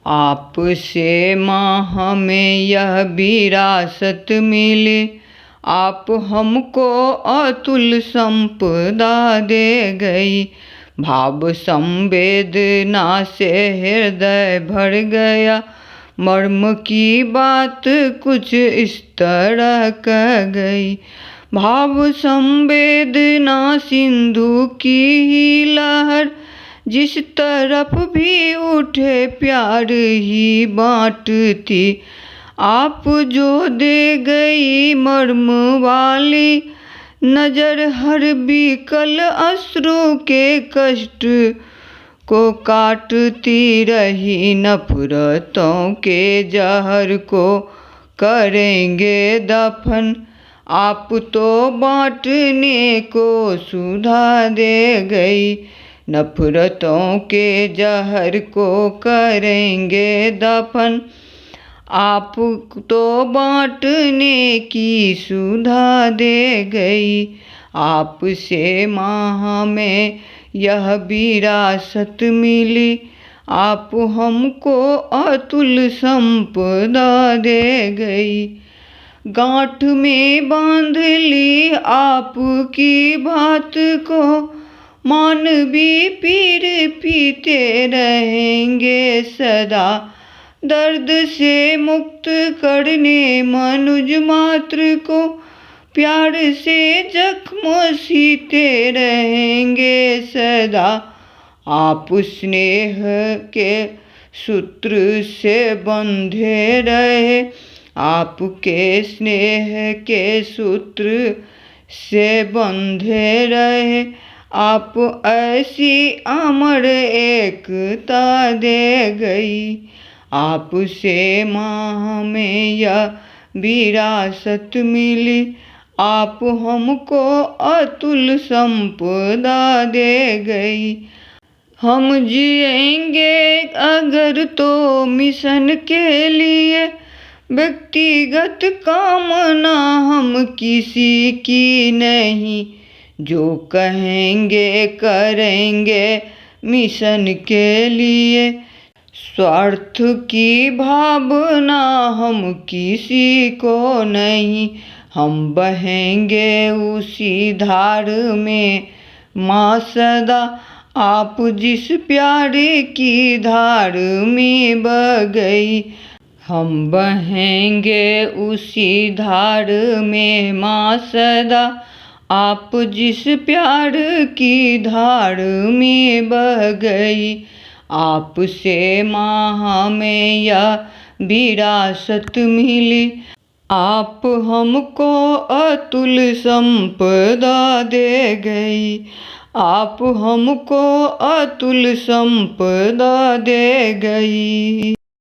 आपसे माँ हमें यह विरासत मिली, आप हमको अतुल संपदा दे गई। भाव संवेदना से हृदय भर गया, मर्म की बात कुछ इस तरह कह गई। भाव संवेदना सिंधु की ही लहर, जिस तरफ भी उठे प्यार ही बांटती। आप जो दे गई मर्म वाली नजर, हर विकल अश्रु के कष्ट को काटती रही। नफरतों के जहर को करेंगे दफन, आप तो बांटने को सुधा दे गई। नफरतों के जहर को करेंगे दफन, आप तो बांटने की सुधा दे गई। आपसे माँ हमें यह विरासत मिली, आप हमको अतुल संपदा दे गई। गांठ में बांध ली आपकी बात को, मानवी पीर पीते रहेंगे सदा। दर्द से मुक्त करने मनुज मात्र को, प्यार से जख्म सीते रहेंगे सदा। आप स्नेह के सूत्र से बंधे रहे, आपके स्नेह के सूत्र से बंधे रहे। आप ऐसी अमर एकता दे गई। आपसे माँ हमें यह विरासत मिली, आप हमको अतुल संपदा दे गई। हम जिएंगे अगर तो मिशन के लिए, व्यक्तिगत कामना हम किसी की नहीं। जो कहेंगे करेंगे मिशन के लिए, स्वार्थ की भावना हम किसी को नहीं। हम बहेंगे उसी धार में माँ सदा, आप जिस प्यार की धार में बह गई। हम बहेंगे उसी धार में माँ सदा, आप जिस प्यार की धार में बह गई। आपसे माँ हमें यह विरासत मिली, आप हमको अतुल संपदा दे गई। आप हमको अतुल संपदा दे गई।